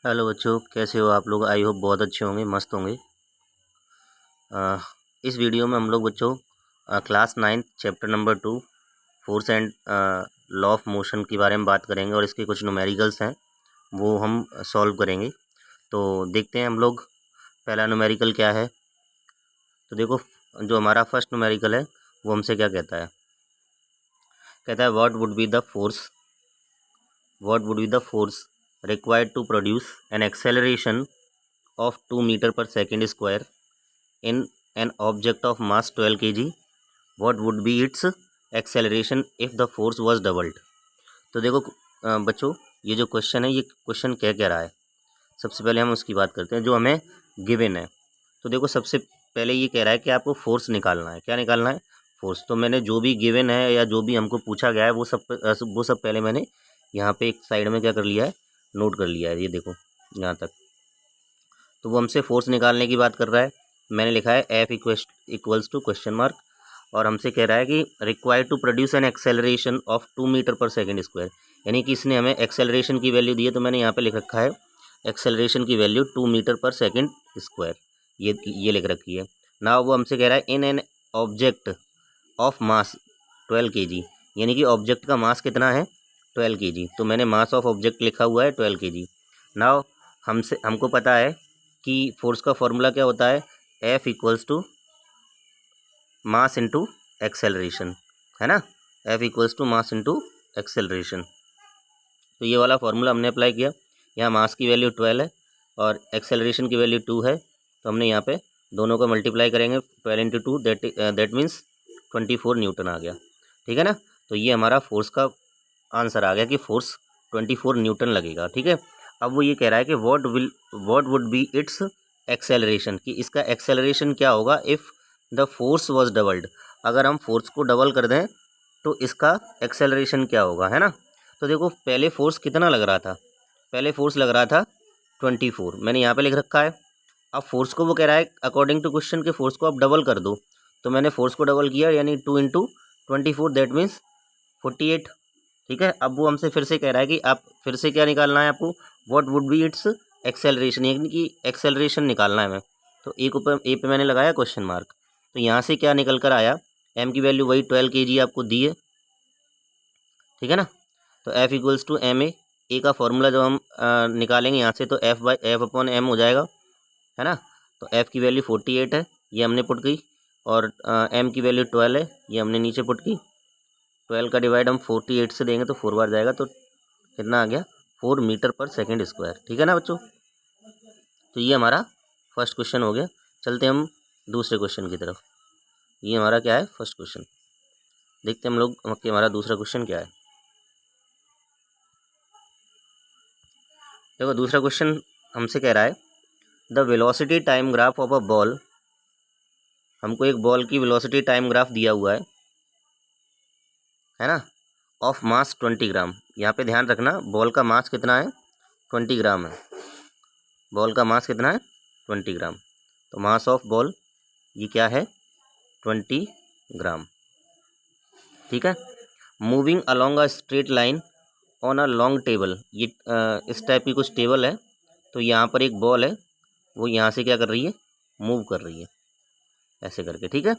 Hello बच्चों, कैसे हो आप लोग। आई होप बहुत अच्छे होंगे, मस्त होंगे। इस वीडियो में हम लोग बच्चों class 9 chapter number 2 force and law of motion के बारे में बात करेंगे और इसके कुछ न्यूमेरिकल्स हैं वो हम सॉल्व करेंगे। तो देखते हैं हम लोग पहला न्यूमेरिकल क्या है। तो देखो, जो हमारा फर्स्ट न्यूमेरिकल है वो हमसे क्या कहता है। कहता है what would be the force required to produce an acceleration of 2 meter per second square in an object of mass 12 kg. What would be its acceleration if the force was doubled? तो देखो बच्चों, ये जो question है ये question क्या कह रहा है। सबसे पहले हम उसकी बात करते हैं जो हमें गिवन है। तो देखो, सबसे पहले ये कह रहा है कि आपको फोर्स निकालना है। क्या निकालना है? फोर्स। तो मैंने जो भी गिवन है या जो भी हमको पूछा गया है वो सब पहले मैंने यहाँ पे एक साइड में क्या कर लिया है, नोट कर लिया है। ये देखो यहाँ तक। तो वो हमसे फोर्स निकालने की बात कर रहा है। मैंने लिखा है F equals to question mark, और हमसे कह रहा है कि required to produce an acceleration of 2 metre per second square, यानी कि इसने हमें एक्सेलरेशन की वैल्यू दी है। तो मैंने यहाँ पे लिख रखा है एक्सेलरेशन की value 2 metre per second square, ये लिख रखी है ना। वो हमसे कह रहा है in an object of mass 12 kg, यानी कि ऑब्जेक्ट का मास कितना है, 12 kg। तो मैंने मास ऑफ ऑब्जेक्ट लिखा हुआ है 12 kg। नाउ हमको पता है कि फोर्स का फॉर्मूला क्या होता है, F equals to mass into acceleration, है ना। F equals to mass into acceleration. तो ये वाला फार्मूला हमने अप्लाई किया। यहाँ मास की वैल्यू 12 है और एक्सेलरेशन की वैल्यू 2 है। तो हमने यहाँ पे दोनों को मल्टीप्लाई करेंगे, 12 इंटू 2, दैट मीन्स 24 न्यूटन आ गया। ठीक है ना। तो ये हमारा फोर्स का आंसर आ गया कि फोर्स 24 न्यूटन लगेगा। ठीक है। अब वो ये कह रहा है कि what would B it's acceleration, कि इसका एक्सेलरेशन क्या होगा if the force was doubled. अगर हम फोर्स को डबल कर दें तो इसका एक्सेलरेशन क्या होगा, है ना। तो देखो, पहले फोर्स कितना लग रहा था, पहले फोर्स लग रहा था 24, मैंने यहाँ पे लिख रखा है। अब फोर्स को वो कह रहा है अकॉर्डिंग टू क्वेश्चन के फोर्स को आप डबल कर दो। तो मैंने फोर्स को डबल किया, यानी 2 इंटू 24, दैट मीन्स 48। ठीक है। अब वो हमसे फिर से कह रहा है कि आप फिर से क्या निकालना है आपको, what would B it's acceleration, यानी कि एक्सेलरेशन निकालना है हमें। तो ए पे मैंने लगाया क्वेश्चन मार्क। तो यहाँ से क्या निकल कर आया, एम की वैल्यू वही 12 kg आपको दी है। ठीक है ना। तो F equals to M A का फॉर्मूला जब हम निकालेंगे यहाँ से, तो एफ अपॉन एम हो जाएगा, है ना। तो एफ की वैल्यू 48 है, ये हमने पुट की, और एम की वैल्यू 12 है, ये हमने नीचे पुट की। 12 का डिवाइड हम 48 से देंगे तो 4 बार जाएगा, तो कितना आ गया, 4 मीटर पर सेकेंड स्क्वायर। ठीक है ना बच्चों। तो ये हमारा फर्स्ट क्वेश्चन हो गया। चलते हम दूसरे क्वेश्चन की तरफ। ये हमारा क्या है, फर्स्ट क्वेश्चन। देखते हैं हम लोग कि हमारा दूसरा क्वेश्चन क्या है। देखो, दूसरा क्वेश्चन हमसे कह रहा है the velocity time graph of a ball. हमको एक बॉल की वेलोसिटी टाइम ग्राफ दिया हुआ है ना, ऑफ मास 20 ग्राम। यहाँ पे ध्यान रखना, बॉल का मास कितना है, 20 ग्राम है। बॉल का मास कितना है, 20 ग्राम। तो मास ऑफ बॉल ये क्या है, 20 ग्राम। ठीक है। Moving along a straight line on a long table, ये इस टाइप की कुछ टेबल है। तो यहाँ पर एक बॉल है, वो यहाँ से क्या कर रही है, मूव कर रही है ऐसे करके। ठीक है।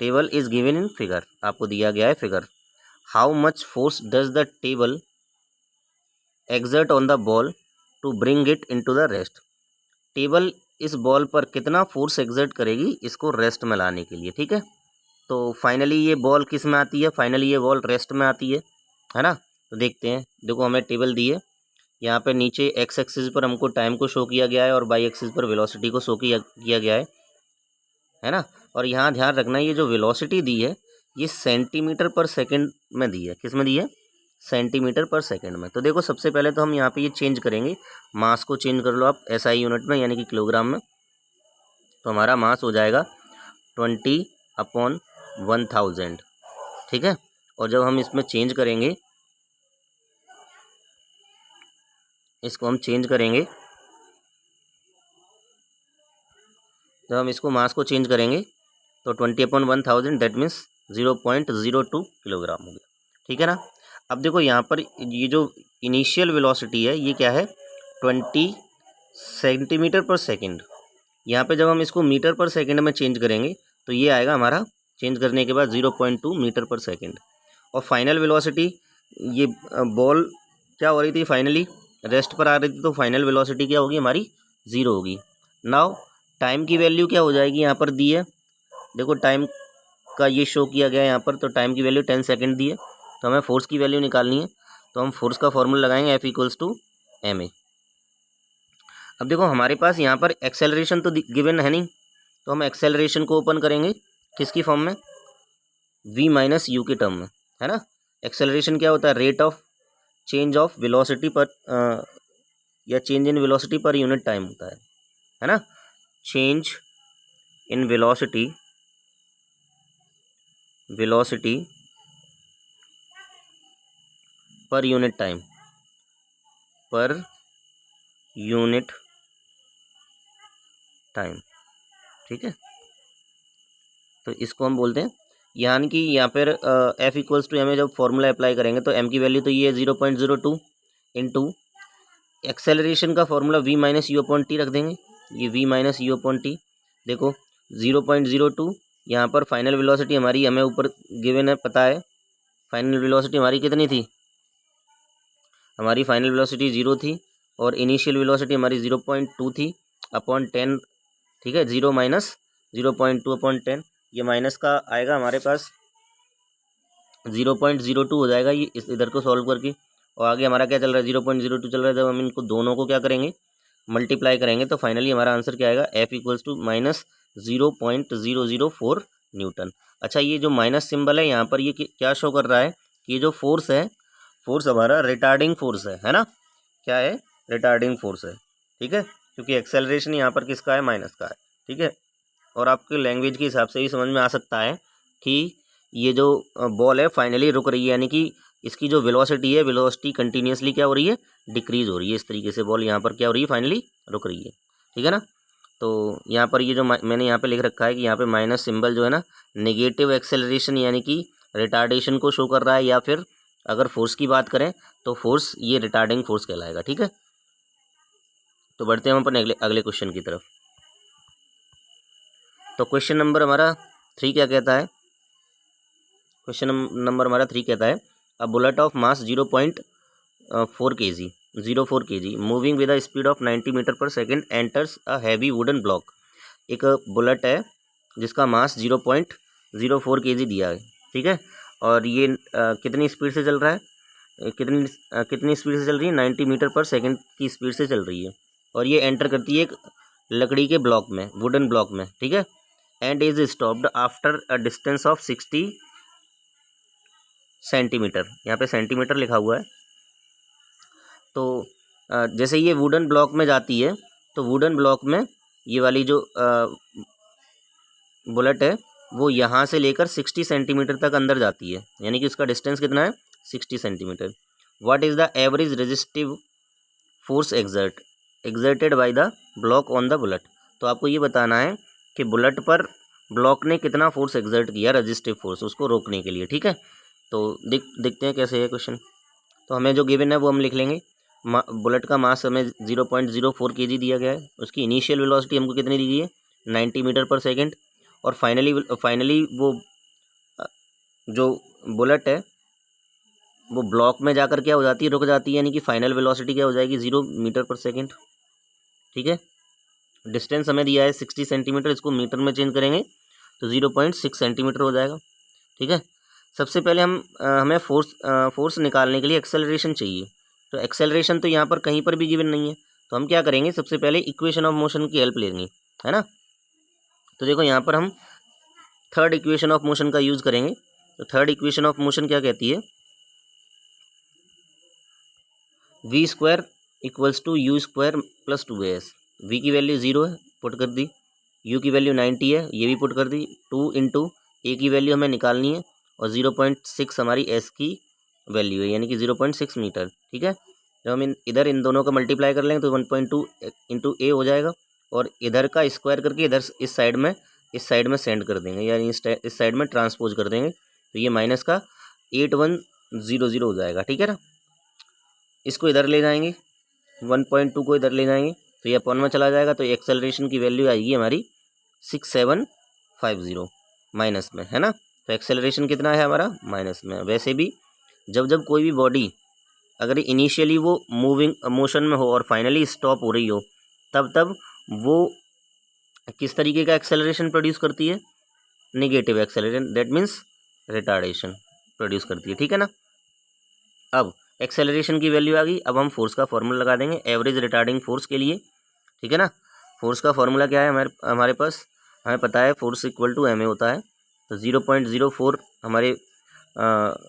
Table is given in figure, आपको दिया गया है figure. How much force does the table exert on the ball to bring it into the rest. Table इस बॉल पर कितना फोर्स एक्सर्ट करेगी इसको रेस्ट में लाने के लिए। ठीक है। तो फाइनली ये बॉल किस में आती है, फाइनली ये बॉल रेस्ट में आती है ना। तो देखते हैं, देखो हमें टेबल दी है, यहाँ पे नीचे एक्स एक्सिस पर हमको टाइम को शो किया गया है और वाई एक्सिस पर वेलोसिटी को शो किया गया है ना। और यहाँ ध्यान रखना, ये जो वेलोसिटी दी है ये सेंटीमीटर पर सेकंड में दी है। किस में दी है, सेंटीमीटर पर सेकंड में। तो देखो, सबसे पहले तो हम यहाँ पे ये चेंज करेंगे, मास को चेंज कर लो आप एसआई यूनिट में, यानी कि किलोग्राम में। तो हमारा मास हो जाएगा 20/1000। ठीक है। और जब हम इसमें चेंज करेंगे, इसको हम चेंज करेंगे, जब हम इसको मास को चेंज करेंगे तो 20/1000, दैट मीन्स 0.02 किलोग्राम हो गया। ठीक है ना। अब देखो यहाँ पर ये जो इनिशियल वेलोसिटी है ये क्या है 20 सेंटीमीटर पर सेकेंड। यहाँ पे जब हम इसको मीटर पर सेकेंड में चेंज करेंगे तो ये आएगा हमारा चेंज करने के बाद 0.2 मीटर पर सेकेंड। और फाइनल वेलोसिटी ये बॉल क्या हो रही थी फाइनली रेस्ट पर आ रही थी, तो फाइनल वेलोसिटी क्या होगी हमारी 0 होगी। नाउ टाइम की वैल्यू क्या हो जाएगी यहाँ पर दी है, देखो टाइम का ये शो किया गया है यहाँ पर, तो टाइम की वैल्यू 10 सेकेंड दी है। तो हमें फोर्स की वैल्यू निकालनी है, तो हम फोर्स का फॉर्मूला लगाएंगे F=ma। अब देखो हमारे पास यहाँ पर एक्सेलरेशन तो गिवन है नहीं, तो हम एक्सेलरेशन को ओपन करेंगे किसकी फॉर्म में, v माइनस यू के टर्म में, है ना। एक्सेलरेशन क्या होता है, rate of change of velocity पर या change in velocity per unit time होता है ना। Change in velocity per unit time, ठीक है। तो इसको हम बोलते हैं, यानी कि यहाँ पर F=ma जब फॉर्मूला अप्लाई करेंगे तो m की वैल्यू तो ये 0.02 इंटू एक्सेलरेशन का formula v minus you upon T रख देंगे, ये v minus you upon T. देखो 0.02 यहाँ पर फाइनल वेलोसिटी हमारी हमें ऊपर गिवन है पता है, फाइनल वेलोसिटी हमारी कितनी थी, हमारी फाइनल वेलोसिटी 0 थी और इनिशियल वेलोसिटी हमारी 0.2 थी अपॉन 10, ठीक है। 0 माइनस 0.2 अपॉन 10, ये माइनस का आएगा हमारे पास 0.02 हो जाएगा ये इस इधर को सॉल्व करके। और आगे हमारा क्या चल रहा है 0.02 चल रहा है, जब हम इनको दोनों को क्या करेंगे मल्टीप्लाई करेंगे तो फाइनली हमारा आंसर क्या आएगा F=माइनस 0.004 न्यूटन। अच्छा ये जो माइनस सिंबल है यहाँ पर ये क्या शो कर रहा है कि ये जो फोर्स है, फोर्स हमारा रिटार्डिंग फोर्स है ना, क्या है रिटार्डिंग फोर्स है, ठीक है, क्योंकि एक्सेलरेशन यहाँ पर किसका है माइनस का है, ठीक है। और आपके लैंग्वेज के हिसाब से भी समझ में आ सकता है कि ये जो बॉल है फाइनली रुक रही है, यानी कि इसकी जो वेलोसिटी है वेलोसिटी कंटिन्यूसली क्या हो रही है डिक्रीज हो रही है, इस तरीके से बॉल यहाँ पर क्या हो रही है फाइनली रुक रही है, ठीक है ना। तो यहाँ पर ये जो मैंने यहाँ पे लिख रखा है कि यहाँ पे माइनस सिंबल जो है ना नेगेटिव एक्सेलरेशन यानी कि रिटार्डेशन को शो कर रहा है, या फिर अगर फोर्स की बात करें तो फोर्स ये रिटार्डिंग फोर्स कहलाएगा, ठीक है। तो बढ़ते हैं हम अपने अगले क्वेश्चन की तरफ। तो क्वेश्चन नंबर हमारा 3 क्या कहता है, क्वेश्चन नंबर हमारा 3 कहता है a bullet of mass 0.4 kg moving with a speed of 90 metre per second enters a heavy wooden block. एक बुलेट है जिसका मास 0.04 kg दिया है, ठीक है, और ये कितनी स्पीड से चल रहा है, कितनी स्पीड से चल रही है 90 मीटर पर सेकेंड की स्पीड से चल रही है, और ये एंटर करती है एक लकड़ी के ब्लॉक में, वुडन ब्लॉक में, ठीक है। And is stopped after a distance of 60 centimetre, यहाँ पे सेंटीमीटर लिखा हुआ है। तो जैसे ये वुडन ब्लॉक में जाती है तो वुडन ब्लॉक में ये वाली जो बुलेट है वो यहाँ से लेकर 60 सेंटीमीटर तक अंदर जाती है, यानी कि उसका डिस्टेंस कितना है 60 centimetre. What is the average resistive force exerted by the block on the bullet. तो आपको ये बताना है कि बुलेट पर ब्लॉक ने कितना फोर्स एक्सर्ट किया रेजिस्टिव फोर्स उसको रोकने के लिए, ठीक है। तो देखते हैं कैसे है क्वेश्चन। तो हमें जो गिवन है वो हम लिख लेंगे, बुलेट का मास हमें 0.04 kg दिया गया है, उसकी इनिशियल वेलोसिटी हमको कितनी दी गई है 90 मीटर पर सेकेंड, और फाइनली वो जो बुलेट है वो ब्लॉक में जाकर क्या हो जाती है रुक जाती है, यानी कि फाइनल वेलोसिटी क्या हो जाएगी 0 मीटर पर सेकेंड, ठीक है। डिस्टेंस हमें दिया है 60 सेंटीमीटर, इसको मीटर में चेंज करेंगे तो 0.6 सेंटीमीटर हो जाएगा, ठीक है। सबसे पहले हमें फोर्स निकालने के लिए एक्सेलरेशन चाहिए, तो एक्सेलरेशन तो यहाँ पर कहीं पर भी गिवन नहीं है, तो हम क्या करेंगे सबसे पहले इक्वेशन ऑफ मोशन की हेल्प लेंगे, है ना। तो देखो यहाँ पर हम थर्ड इक्वेशन ऑफ मोशन का यूज़ करेंगे। तो थर्ड इक्वेशन ऑफ मोशन क्या कहती है, v² equals to u² plus 2as। v की वैल्यू 0 है पुट कर दी, u की वैल्यू 90 है ये भी पुट कर दी, 2 इंटू a की वैल्यू हमें निकालनी है और 0.6 हमारी s की वैल्यू है, यानी कि 0.6 मीटर, ठीक है। जब हम इधर इन दोनों का मल्टीप्लाई कर लेंगे तो 1.2 इंटू a हो जाएगा, और इधर का स्क्वायर करके इधर इस साइड में सेंड कर देंगे, यानी इस साइड में ट्रांसपोज कर देंगे, तो ये माइनस का 8100 हो जाएगा, ठीक है ना। इसको इधर ले जाएंगे, 1.2 को इधर ले जाएंगे तो ये अपॉन में चला जाएगा, तो एक्सेलरेशन की वैल्यू आएगी हमारी 6750 माइनस में, है ना। तो एक्सेलरेशन कितना है हमारा, माइनस में। वैसे भी जब जब कोई भी बॉडी अगर इनिशियली वो मूविंग मोशन में हो और फाइनली स्टॉप हो रही हो, तब तब वो किस तरीके का एक्सेलरेशन प्रोड्यूस करती है, negative acceleration, that means retardation produce करती है, ठीक है ना। अब एक्सेलरेशन की वैल्यू आ गई, अब हम फोर्स का फॉर्मूला लगा देंगे एवरेज रिटार्डिंग फोर्स के लिए, ठीक है ना। फोर्स का फॉर्मूला क्या है हमारे हमारे पास, हमें पता है force equal to M A होता है। तो 0.04 हमारे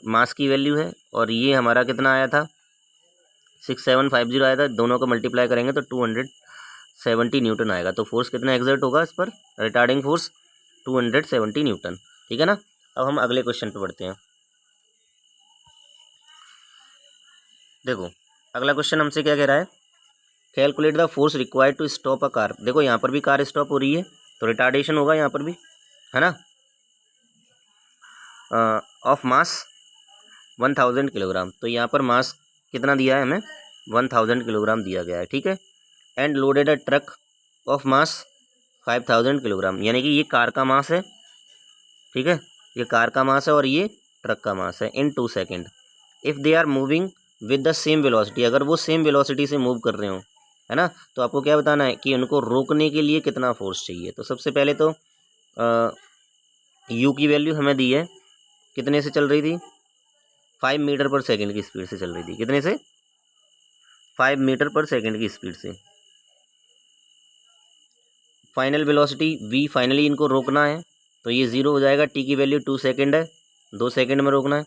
मास की वैल्यू है, और ये हमारा कितना आया था, 6750 आया था। दोनों को मल्टीप्लाई करेंगे तो 270 न्यूटन आएगा। तो फोर्स कितना एग्जर्ट होगा इस पर, रिटार्डिंग फोर्स 270 न्यूटन, ठीक है ना। अब हम अगले क्वेश्चन पे बढ़ते हैं। देखो अगला क्वेश्चन हमसे क्या कह रहा है, calculate the force required to stop a car. देखो यहाँ पर भी कार स्टॉप हो रही है तो रिटार्डेशन होगा यहाँ पर भी, है ना। ऑफ मास 1000 किलोग्राम, तो यहाँ पर मास कितना दिया है हमें, 1000 किलोग्राम दिया गया है, ठीक है। And loaded a truck of mass 5000 kilogram, यानी कि ये कार का मास है, ठीक है, ये कार का मास है और ये ट्रक का मास है, in 2 second. If they are moving with the same velocity, अगर वो सेम वेलोसिटी से मूव कर रहे हो, है ना, तो आपको क्या बताना है कि उनको रोकने के लिए कितना फोर्स चाहिए। तो सबसे पहले तो यू की वैल्यू हमें दी है, कितने से चल रही थी, 5 मीटर पर सेकेंड की स्पीड से चल रही थी, कितने से, 5 मीटर पर सेकेंड की स्पीड से। फाइनल वेलोसिटी वी, फाइनली इनको रोकना है तो ये 0 हो जाएगा। टी की वैल्यू 2 सेकेंड है, 2 सेकेंड में रोकना है,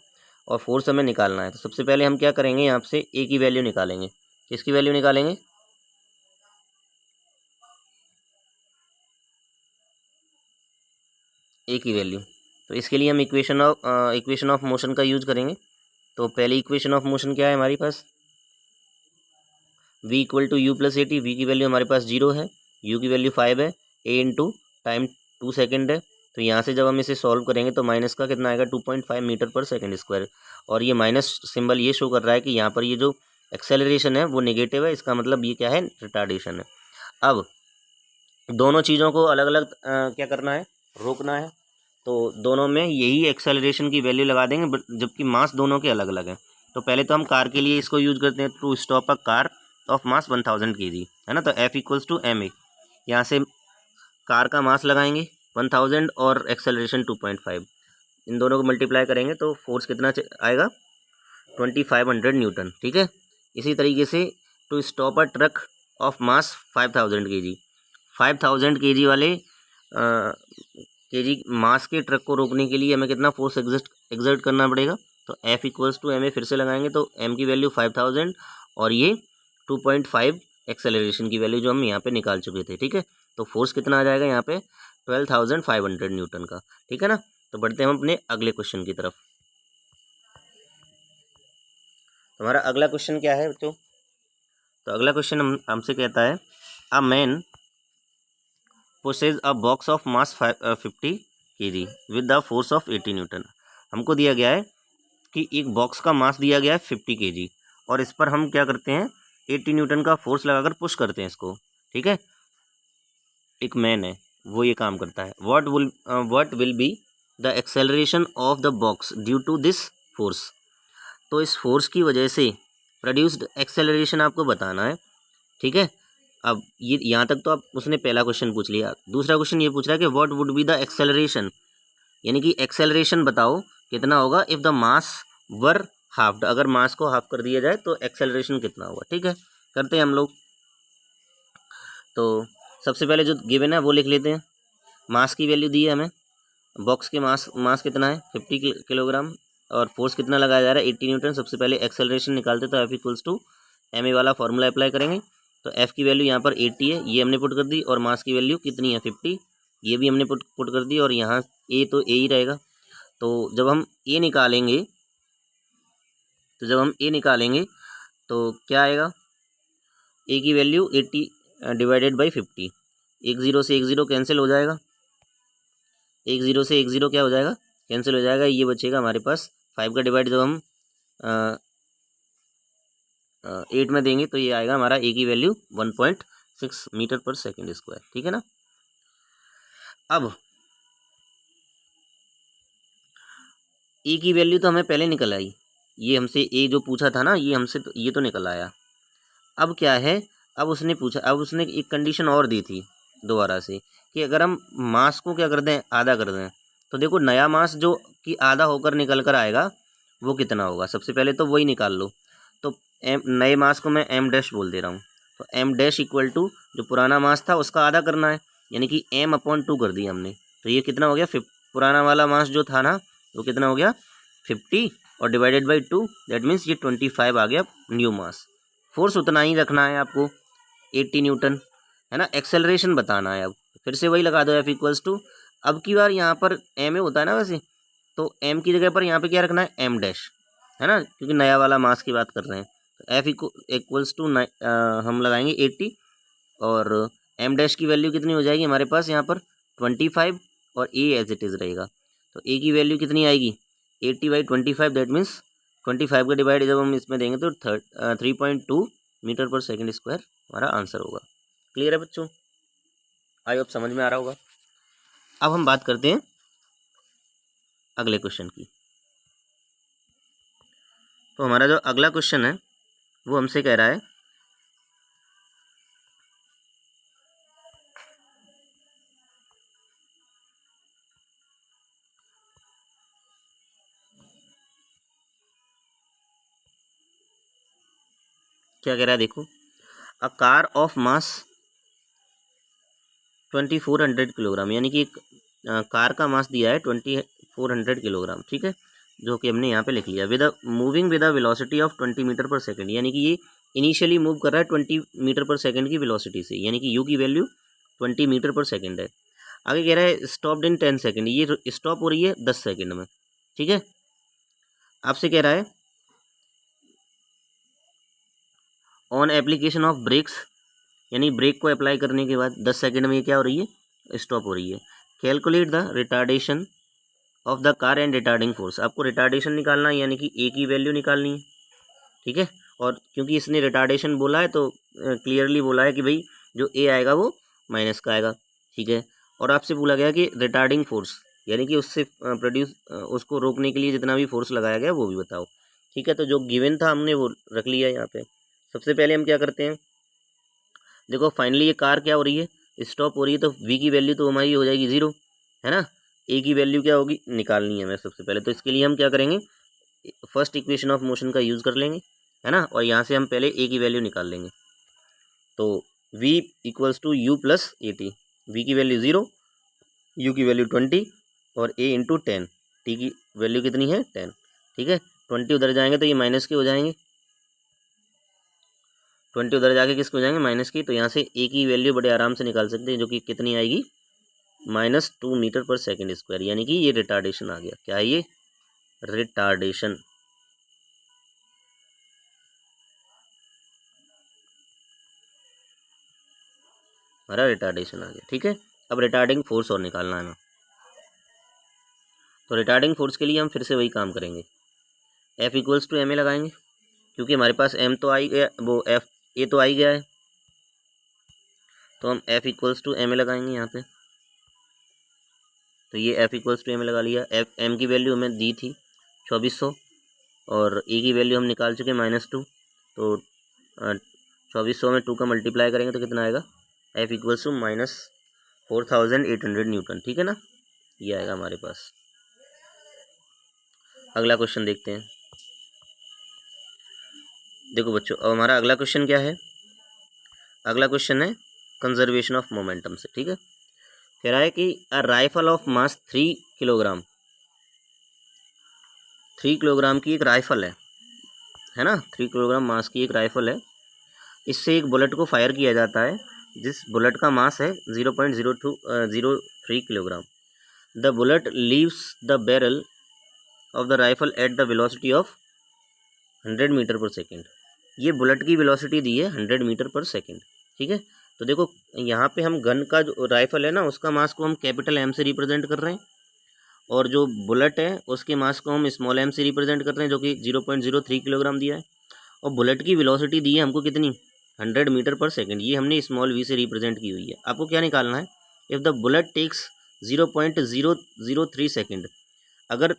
और फोर्स हमें निकालना है। तो सबसे पहले हम क्या करेंगे, यहाँ से ए की वैल्यू निकालेंगे। किसकी वैल्यू निकालेंगे, ए की वैल्यू। तो इसके लिए हम इक्वेशन ऑफ मोशन का यूज करेंगे। तो पहली इक्वेशन ऑफ मोशन क्या है हमारे पास, v equal to u plus a t. V की वैल्यू हमारे पास 0 है, u की वैल्यू 5 है, a इंटू टाइम 2 सेकेंड है। तो यहाँ से जब हम इसे सॉल्व करेंगे तो माइनस का कितना आएगा, 2.5 मीटर पर सेकेंड स्क्वायर। और ये माइनस सिंबल ये शो कर रहा है कि यहाँ पर ये जो एक्सेलरेशन है वो नेगेटिव है, इसका मतलब ये क्या है, रिटार्डेशन है। अब दोनों चीज़ों को अलग अलग क्या करना है, रोकना है। तो दोनों में यही एक्सेलरेशन की वैल्यू लगा देंगे, जबकि मास दोनों के अलग अलग हैं। तो पहले तो हम कार के लिए इसको यूज करते हैं, to stop a car of mass 1000 kg, है ना। तो F equals to M A, यहाँ से कार का मास लगाएंगे 1000 और एक्सेलरेशन 2.5, इन दोनों को मल्टीप्लाई करेंगे तो फोर्स कितना आएगा, 2500 न्यूटन, ठीक है। इसी तरीके से to stop a truck of mass 5000 kg, 5000 kg वाले केजी मास के ट्रक को रोकने के लिए हमें कितना फोर्स एग्जर्ट करना पड़ेगा। तो F equals to M A फिर से लगाएंगे तो m की वैल्यू 5000 और ये 2.5 एक्सेलरेशन की वैल्यू जो हम यहाँ पे निकाल चुके थे, ठीक है। तो फोर्स कितना आ जाएगा यहाँ पे, 12500 न्यूटन का, ठीक है ना। तो बढ़ते हैं हम अपने अगले क्वेश्चन की तरफ। हमारा अगला क्वेश्चन क्या है बच्चों, तो अगला क्वेश्चन हमसे कहता है, a man pushes a box of mass 50 kg with the force of 80 Newton. हमको दिया गया है कि एक बॉक्स का मास दिया गया है 50 kg और इस पर हम क्या करते हैं, 80 न्यूटन का फोर्स लगाकर पुश करते हैं इसको, ठीक है। एक मैन है वो ये काम करता है। What will be the acceleration of the box due to this force. तो इस फोर्स की वजह से प्रोड्यूस्ड एक्सेलरेशन आपको बताना है, ठीक है। अब ये यहाँ तक तो आप उसने पहला क्वेश्चन पूछ लिया। दूसरा क्वेश्चन ये पूछ रहा है कि what would be the acceleration, यानी कि एक्सेलरेशन बताओ कितना होगा if the mass were halved, अगर मास को हाफ कर दिया जाए तो एक्सेलरेशन कितना होगा, ठीक है। करते हैं हम लोग। तो सबसे पहले जो गिवन है वो लिख लेते हैं। मास की वैल्यू दी है हमें, बॉक्स के मास कितना है 50 किलोग्राम और फोर्स कितना लगाया जा रहा है 80 न्यूटन। सबसे पहले एक्सेलरेशन निकालते तो F equals to M A वाला फॉर्मूला अप्लाई करेंगे। तो F की वैल्यू यहाँ पर 80 है, ये हमने पुट कर दी, और मास की वैल्यू कितनी है 50, ये भी हमने पुट कर दी, और यहाँ ए तो ए ही रहेगा। तो जब हम ए निकालेंगे तो क्या आएगा, ए की वैल्यू 80 डिवाइडेड बाई 50, एक ज़ीरो से एक ज़ीरो कैंसिल हो जाएगा, एक ज़ीरो से एक ज़ीरो क्या हो जाएगा, कैंसिल हो जाएगा। ये बचेगा हमारे पास 5 का डिवाइड जब हम 8 में देंगे तो ये आएगा हमारा ए की value 1.6 metre per second square, ठीक है ना। अब ए की वैल्यू तो हमें पहले निकल आई, ये हमसे ए जो पूछा था ना, ये हमसे तो ये तो निकल आया। अब क्या है, अब उसने पूछा, अब उसने एक कंडीशन और दी थी दोबारा से कि अगर हम मास को क्या कर दें, आधा कर दें, तो देखो नया मास जो कि आधा होकर निकल कर आएगा वो कितना होगा। सबसे पहले तो वही निकाल लो। तो एम, नए मास को मैं एम डैश बोल दे रहा हूँ, तो एम डैश इक्वल टू जो पुराना मास था उसका आधा करना है, यानी कि एम अपॉन 2 कर दिया हमने। तो ये कितना हो गया, पुराना वाला मास जो था ना वो कितना हो गया 50 और डिवाइडेड बाई 2, दैट मीन्स ये 25 आ गया न्यू मास। फोर्स उतना ही रखना है आपको 80 न्यूटन, है ना। एक्सेलरेशन बताना है, अब फिर से वही लगा दो एफ इक्वल्स टू, अब की बार यहाँ पर एम ए होता है ना वैसे, तो एम की जगह पर यहाँ पे क्या रखना है एम डैश, है ना, क्योंकि नया वाला मास की बात कर रहे हैं। तो एफ इक्वल्स टू हम लगाएंगे 80 और एम डैश की वैल्यू कितनी हो जाएगी हमारे पास यहाँ पर 25 और ए एज इट इज़ रहेगा। तो ए की वैल्यू कितनी आएगी 80/25, दैट मीन्स 25 का डिवाइड जब हम इसमें देंगे तो 3.2 मीटर पर सेकेंड स्क्वायर हमारा आंसर होगा। क्लियर है बच्चों, आई होप समझ में आ रहा होगा। अब हम बात करते हैं अगले क्वेश्चन की। तो हमारा जो अगला क्वेश्चन है वो हमसे कह रहा है क्या कह रहा है, देखो अ कार ऑफ मास 2400 किलोग्राम, यानी कि एक कार का मास दिया है 2400 किलोग्राम, ठीक है, जो कि हमने यहाँ पे लिख लिया। With moving with a velocity of 20 metre per second, यानी कि ये इनिशियली मूव कर रहा है 20 मीटर पर सेकेंड की वेलोसिटी से, यानी कि यू की वैल्यू 20 मीटर पर सेकेंड है। आगे कह रहा है स्टॉप्ड इन 10 सेकेंड, ये स्टॉप हो रही है 10 सेकेंड में, ठीक है। आपसे कह रहा है ऑन एप्लीकेशन ऑफ ब्रेक्स, यानी ब्रेक को अप्लाई करने के बाद 10 सेकेंड में ये क्या हो रही है स्टॉप हो रही है। Calculate the retardation of the car and retarding force, आपको रिटार्डेशन निकालना है, यानी कि ए की वैल्यू निकालनी है, ठीक है। और क्योंकि इसने रिटार्डेशन बोला है तो क्लियरली बोला है कि भाई जो ए आएगा वो माइनस का आएगा, ठीक है। और आपसे बोला गया कि रिटार्डिंग फोर्स, यानी कि उससे उसको रोकने के लिए जितना भी फोर्स लगाया गया वो भी बताओ, ठीक है। तो जो गिवन था हमने वो रख लिया यहाँ पे। सबसे पहले हम क्या करते हैं, देखो फाइनली ये कार क्या हो रही है स्टॉप हो रही है, तो वी की वैल्यू तो हमारी हो जाएगी 0, है ना। ए की वैल्यू क्या होगी निकालनी है हमें सबसे पहले, तो इसके लिए हम क्या करेंगे फर्स्ट इक्वेशन ऑफ मोशन का यूज़ कर लेंगे, है ना, और यहाँ से हम पहले ए की वैल्यू निकाल लेंगे। तो v equals to u plus a t, V की वैल्यू 0, यू की वैल्यू 20 और a इंटू 10, टी की वैल्यू कितनी है 10, ठीक है। 20 उधर जाएंगे तो ये माइनस के हो जाएंगे, 20 उधर जाके किसके हो जाएंगे माइनस की, तो यहाँ से ए की वैल्यू बड़े आराम से निकाल सकते हैं, जो कि कितनी आएगी -2 मीटर पर सेकेंड स्क्वायर, यानी कि ये रिटार्डेशन आ गया। क्या है ये रिटार्डेशन, हमारा रिटार्डेशन आ गया, ठीक है। अब रिटार्डिंग फोर्स और निकालना है हमें, तो रिटार्डिंग फोर्स के लिए हम फिर से वही काम करेंगे, F equals to M A लगाएंगे, क्योंकि हमारे पास एम तो आ ही गया, वो एफ ए तो आ ही गया है, तो हम F equals to M A लगाएंगे यहाँ पे। तो ये F equals to M A लगा लिया, एफ एम की वैल्यू हमें दी थी 2400 और ए की वैल्यू हम निकाल चुके -2, तो 2400 में 2 का मल्टीप्लाई करेंगे तो कितना आएगा एफ इक्वल्स टू -4800 न्यूटन, ठीक है ना, ये आएगा हमारे पास। अगला क्वेश्चन देखते हैं। देखो बच्चों अब हमारा अगला क्वेश्चन क्या है, अगला क्वेश्चन है कंजर्वेशन ऑफ मोमेंटम से, ठीक है। कह रहा है कि अ rifle of mass 3 kilogram, 3 kilogram की एक राइफल है ना, 3 किलोग्राम मास की एक राइफल है, इससे एक बुलेट को फायर किया जाता है जिस बुलेट का मास है 0.03 kilogram. The bullet leaves the barrel of the rifle at the velocity of 100 metre per second, ये बुलेट की वेलोसिटी दी है 100 मीटर पर सेकेंड, ठीक है। तो देखो यहाँ पे हम गन का जो राइफल है ना उसका मास को हम कैपिटल एम से रिप्रेजेंट कर रहे हैं, और जो बुलेट है उसके मास को हम स्मॉल एम से रिप्रेजेंट कर रहे हैं, जो कि 0.03 किलोग्राम दिया है। और बुलेट की वेलोसिटी दी है हमको कितनी, 100 मीटर पर सेकेंड, ये हमने स्मॉल वी से रिप्रेजेंट की हुई है। आपको क्या निकालना है, if the bullet takes 0.003 second, अगर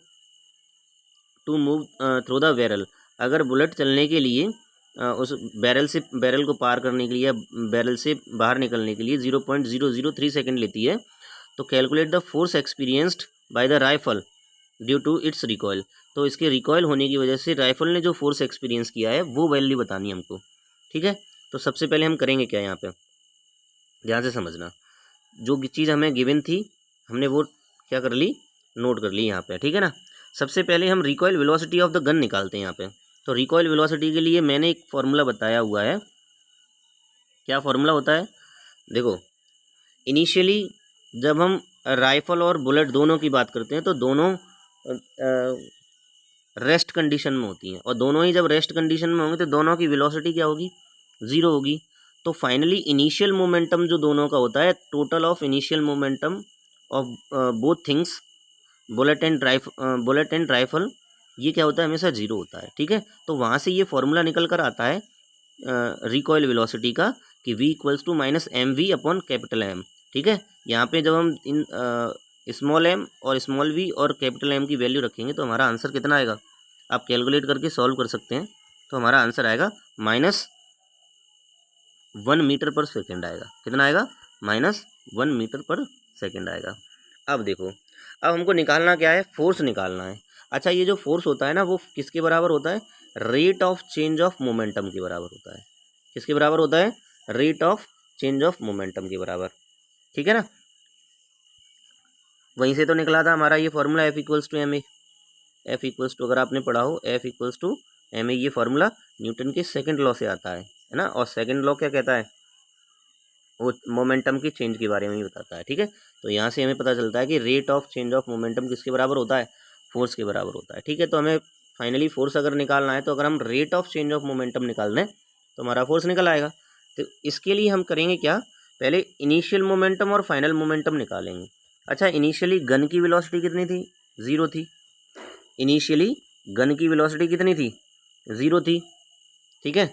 to move through the barrel, अगर बुलेट चलने के लिए उस बैरल को पार करने के लिए, बैरल से बाहर निकलने के लिए 0.003 सेकेंड लेती है, तो calculate the force experienced by the rifle due to its recoil. तो इसके रिकॉयल होने की वजह से राइफल ने जो फोर्स एक्सपीरियंस किया है वो वैल्यू बतानी है हमको, ठीक है। तो सबसे पहले हम करेंगे क्या, यहाँ पे ध्यान से समझना, जो चीज़ हमें गिवन थी हमने वो क्या कर ली, नोट कर ली यहाँ पे, ठीक है ना। सबसे पहले हम recoil velocity of the gun निकालते हैं यहाँ पे। तो रिकॉयल वेलोसिटी के लिए मैंने एक फॉर्मूला बताया हुआ है, क्या फॉर्मूला होता है, देखो इनिशियली जब हम राइफल और बुलेट दोनों की बात करते हैं तो दोनों रेस्ट कंडीशन में होती हैं, और दोनों ही जब रेस्ट कंडीशन में होंगे तो दोनों की वेलोसिटी क्या होगी, ज़ीरो होगी। तो फाइनली इनिशियल मोमेंटम जो दोनों का होता है, total of initial momentum of both things, bullet and rifle, ये क्या होता है, हमेशा जीरो होता है, ठीक है। तो वहाँ से ये फॉर्मूला निकल कर आता है रिकॉयल वेलोसिटी का, कि v equals to minus M V upon capital M, ठीक है। यहाँ पे जब हम इन स्मॉल एम और स्मॉल वी और कैपिटल एम की वैल्यू रखेंगे तो हमारा आंसर कितना आएगा, आप कैलकुलेट करके सॉल्व कर सकते हैं। तो हमारा आंसर आएगा -1 मीटर पर सेकेंड आएगा, कितना आएगा, -1 मीटर पर सेकेंड आएगा। अब देखो, अब हमको निकालना क्या है, फोर्स निकालना है। अच्छा, ये जो फोर्स होता है ना वो किसके बराबर होता है, rate of change of momentum के बराबर होता है। किसके बराबर होता है, rate of change of momentum के बराबर, ठीक है ना। वहीं से तो निकला था हमारा ये formula F equals to M A, F equals to, अगर आपने पढ़ा हो F equals to M A, ये फॉर्मूला न्यूटन के सेकंड लॉ से आता है ना। और सेकंड लॉ क्या कहता है, वो मोमेंटम की चेंज के बारे में ही बताता है, ठीक है। तो यहाँ से हमें पता चलता है कि rate of change of momentum किसके बराबर होता है, फोर्स के बराबर होता है, ठीक है। तो हमें फाइनली फोर्स अगर निकालना है तो अगर हम rate of change of momentum निकाल दें तो हमारा फोर्स निकल आएगा। तो इसके लिए हम करेंगे क्या, पहले इनिशियल मोमेंटम और फाइनल मोमेंटम निकालेंगे। अच्छा, इनिशियली गन की वेलोसिटी कितनी थी, ज़ीरो थी। इनिशियली गन की वेलोसिटी कितनी थी, ज़ीरो थी, ठीक है।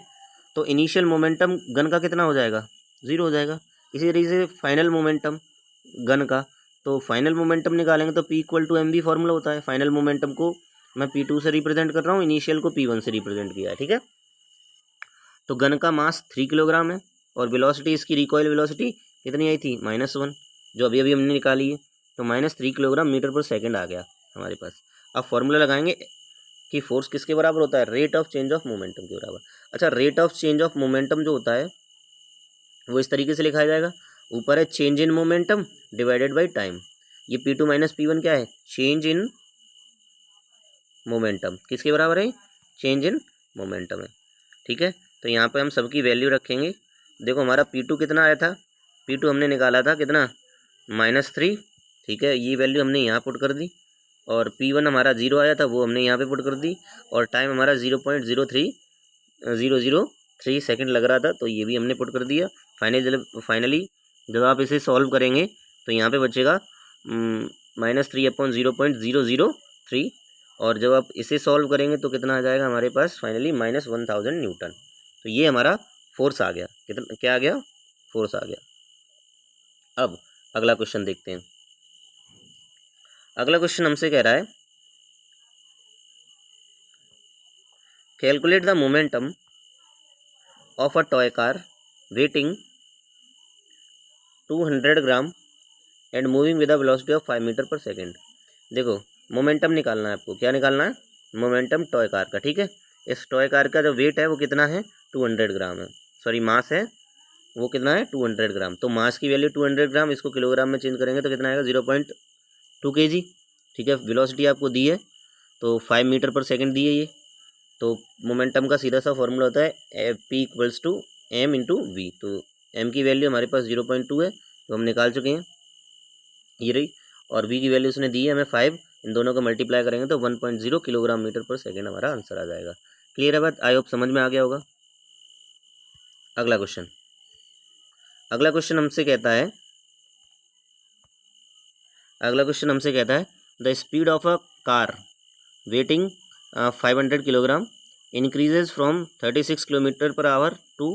तो इनिशियल मोमेंटम गन का कितना हो जाएगा, ज़ीरो हो जाएगा। इसी तरीके से फाइनल मोमेंटम गन का, तो फाइनल मोमेंटम निकालेंगे तो P equal to M V formula होता है। फाइनल मोमेंटम को मैं P2 से रिप्रेजेंट कर रहा हूँ, इनिशियल को P1 से रिप्रेजेंट किया है, ठीक है। तो गन का मास 3 किलोग्राम है और वेलोसिटी, इसकी रिकॉयल वेलोसिटी कितनी आई थी, -1, जो अभी अभी हमने निकाली है। तो -3 किलोग्राम मीटर पर सेकेंड आ गया हमारे पास। अब फॉर्मूला लगाएंगे कि फोर्स किसके बराबर होता है, rate of change of momentum के बराबर। अच्छा, rate of change of momentum जो होता है वो इस तरीके से लिखा जाएगा, ऊपर है change in momentum divided by time. ये P2 माइनस P1 क्या है, चेंज इन मोमेंटम, किसके बराबर है, चेंज इन मोमेंटम है, ठीक है। तो यहाँ पे हम सबकी वैल्यू रखेंगे। देखो हमारा P2 कितना आया था, P2 हमने निकाला था कितना, -3, ठीक है। ये वैल्यू हमने यहाँ पुट कर दी, और P1 हमारा 0 आया था, वो हमने यहाँ पे पुट कर दी, और टाइम हमारा 0.03003 सेकेंड लग रहा था, तो ये भी हमने पुट कर दिया। फाइनली जब आप इसे सॉल्व करेंगे तो यहाँ पे बचेगा -3/0.003, और जब आप इसे सॉल्व करेंगे तो कितना आ जाएगा हमारे पास, फाइनली -1000 न्यूटन। तो ये हमारा फोर्स आ गया, कितना क्या आ गया, फोर्स आ गया। अब अगला क्वेश्चन देखते हैं। अगला क्वेश्चन हमसे कह रहा है, calculate the momentum of a toy car weighing 200 gram and moving with a velocity of 5 metre per second. देखो मोमेंटम निकालना है आपको, क्या निकालना है, मोमेंटम टॉय कार का, ठीक है। इस टॉय कार का जो वेट है वो कितना है, 200 ग्राम है, सॉरी मास है वो कितना है, 200 ग्राम। तो मास की वैल्यू 200 ग्राम, इसको किलोग्राम में चेंज करेंगे तो कितना आएगा, 0.2 kg, ठीक है। वेलोसिटी आपको दी है तो 5 मीटर पर सेकेंड दी है ये। तो मोमेंटम का सीधा सा फॉर्मूला होता है P equals to M into V. तो m की वैल्यू हमारे पास 0.2 है, तो हम निकाल चुके हैं, ये रही। और v की वैल्यू उसने दी है हमें 5, इन दोनों को मल्टीप्लाई करेंगे तो 1.0 किलोग्राम मीटर पर सेकेंड हमारा आंसर आ जाएगा। क्लियर है बात, आई होप समझ में आ गया होगा। अगला क्वेश्चन, अगला क्वेश्चन हमसे कहता है, अगला क्वेश्चन हमसे कहता है the speed of a car weighing 500 kilogram increases from 36 kilometre per hour to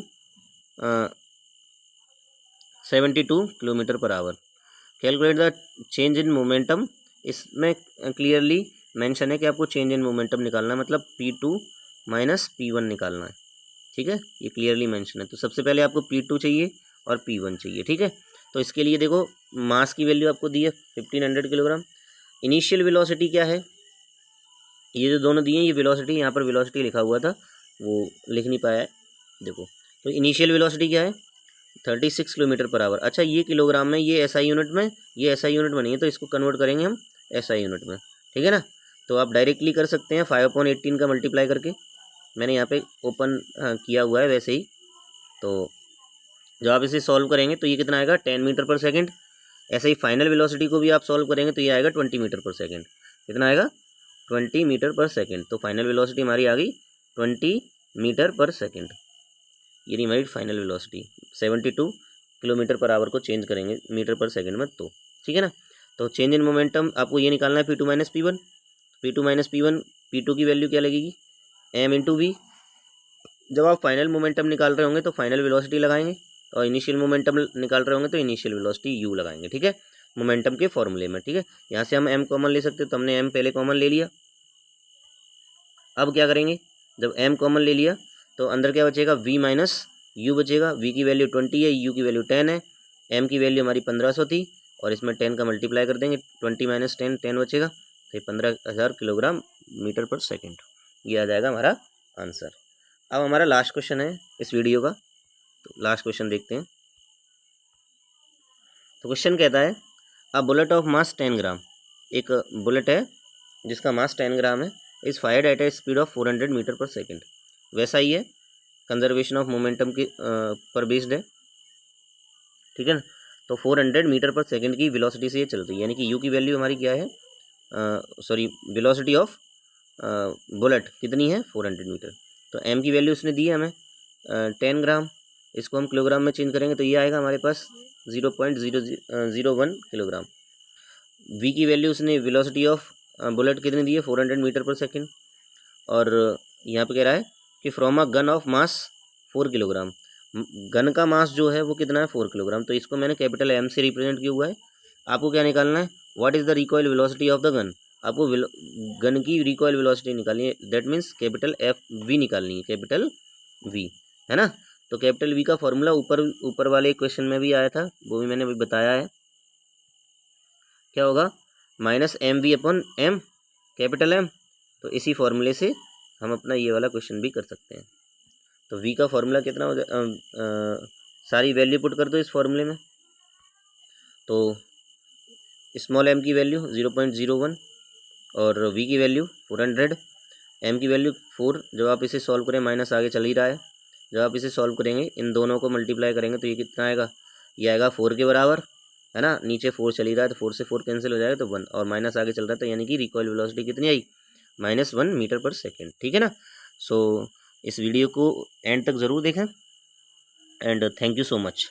72 kilometre per hour. Calculate the change in momentum. इसमें क्लियरली मेंशन है कि आपको चेंज इन मोमेंटम निकालना है, मतलब P2 माइनस P1 निकालना है। ठीक है, ये क्लियरली मेंशन है। तो सबसे पहले आपको P2 चाहिए और P1 चाहिए। ठीक है, तो इसके लिए देखो मास की वैल्यू आपको दी है 1500 किलोग्राम। इनिशियल वेलोसिटी क्या है, ये जो दोनों दिए हैं ये वेलोसिटी, यहाँ पर वेलोसिटी लिखा हुआ था वो लिख नहीं पाया है, देखो। तो इनिशियल वेलोसिटी क्या है 36 किलोमीटर पर आवर। अच्छा ये किलोग्राम में, ये SI यूनिट में, ये SI यूनिट में नहीं है, तो इसको कन्वर्ट करेंगे हम SI यूनिट में। ठीक है ना, तो आप डायरेक्टली कर सकते हैं 5/18 का मल्टीप्लाई करके। मैंने यहाँ पे ओपन किया हुआ है वैसे ही। तो जब आप इसे सॉल्व करेंगे तो ये कितना आएगा 10 मीटर पर सेकेंड। ऐसे ही फाइनल वेलोसिटी को भी आप सॉल्व करेंगे तो ये आएगा 20 मीटर पर सेकेंड। कितना आएगा 20 मीटर पर सेकेंड। तो फाइनल वेलोसिटी हमारी आ गई 20 मीटर पर सेकेंड। ये नहीं हमारी final velocity, 72 kilometre per our को चेंज करेंगे मीटर पर सेकेंड में। तो ठीक है ना, तो चेंज इन मोमेंटम आपको ये निकालना है P2 minus P1। P2 minus P1, P2 की वैल्यू क्या लगेगी m इंटू वी। जब आप फाइनल मोमेंटम निकाल रहे होंगे तो फाइनल वेलोसिटी लगाएंगे, और इनिशियल मोमेंटम निकाल रहे होंगे तो इनिशियल वेलोसिटी u लगाएंगे। ठीक है, मोमेंटम के फॉर्मूले में। ठीक है, यहाँ से हम m कॉमन ले सकते हैं, तो हमने m पहले कॉमन ले लिया। अब क्या करेंगे, जब m कॉमन ले लिया तो अंदर क्या बचेगा v माइनस u बचेगा। v की वैल्यू 20 है, u की वैल्यू 10 है, m की वैल्यू हमारी 1500 थी, और इसमें 10 का मल्टीप्लाई कर देंगे, 20 माइनस 10, 10 बचेगा, तो 15,000 किलोग्राम मीटर पर सेकेंड। ये आ जाएगा हमारा आंसर। अब हमारा लास्ट क्वेश्चन है इस वीडियो का, तो लास्ट क्वेश्चन देखते हैं। तो क्वेश्चन कहता है अ बुलेट ऑफ मास 10 ग्राम। एक बुलेट है जिसका मास 10 ग्राम है, is fired at a speed of 400 metre per second. वैसा ही है, कंजर्वेशन ऑफ मोमेंटम की पर बेस्ड है। ठीक है ना, तो 400 मीटर पर सेकेंड की वेलोसिटी से ये चल रही है, यानी कि यू की वैल्यू हमारी क्या है, सॉरी वेलोसिटी ऑफ बुलेट कितनी है 400 मीटर। तो एम की वैल्यू उसने दी है हमें 10 ग्राम, इसको हम किलोग्राम में चेंज करेंगे तो ये आएगा हमारे पास 0.001 किलोग्राम। वी की वैल्यू उसने वेलोसिटी ऑफ बुलेट कितनी दी है 400 मीटर पर सेकेंड, और यहाँ पे कह रहा है कि from a gun of mass 4 kilogram. Gun का मास जो है वो कितना है 4 किलोग्राम, तो इसको मैंने कैपिटल M से रिप्रेजेंट किया हुआ है। आपको क्या निकालना है, what is the recoil velocity of the gun. आपको गन की रिकॉइल वेलोसिटी निकालनी है, दैट मीन्स कैपिटल FV निकालनी है, कैपिटल V, है ना। तो कैपिटल V का फॉर्मूला ऊपर वाले क्वेश्चन में भी आया था, वो भी मैंने अभी बताया है। क्या होगा, minus MV upon M, capital M। तो इसी फॉर्मूले से हम अपना ये वाला क्वेश्चन भी कर सकते हैं। तो V का फॉर्मूला कितना हो जाए, सारी वैल्यू पुट कर दो इस फॉर्मूले में। तो स्मॉल m की वैल्यू 0.01 और V की वैल्यू 400, m की वैल्यू 4। जब आप इसे सॉल्व करें, माइनस आगे चल ही रहा है, जब आप इसे सॉल्व करेंगे इन दोनों को मल्टीप्लाई करेंगे तो ये कितना आएगा, ये आएगा 4 के बराबर, है ना। नीचे 4 चल ही रहा है तो 4 से 4 कैंसिल हो जाएगा तो 1, और माइनस आगे चल रहा है तो यानी कि रिकॉइल वेलोसिटी कितनी आई -1 मीटर पर सेकेंड। ठीक है ना। सो इस वीडियो को एंड तक ज़रूर देखें, and thank you so much.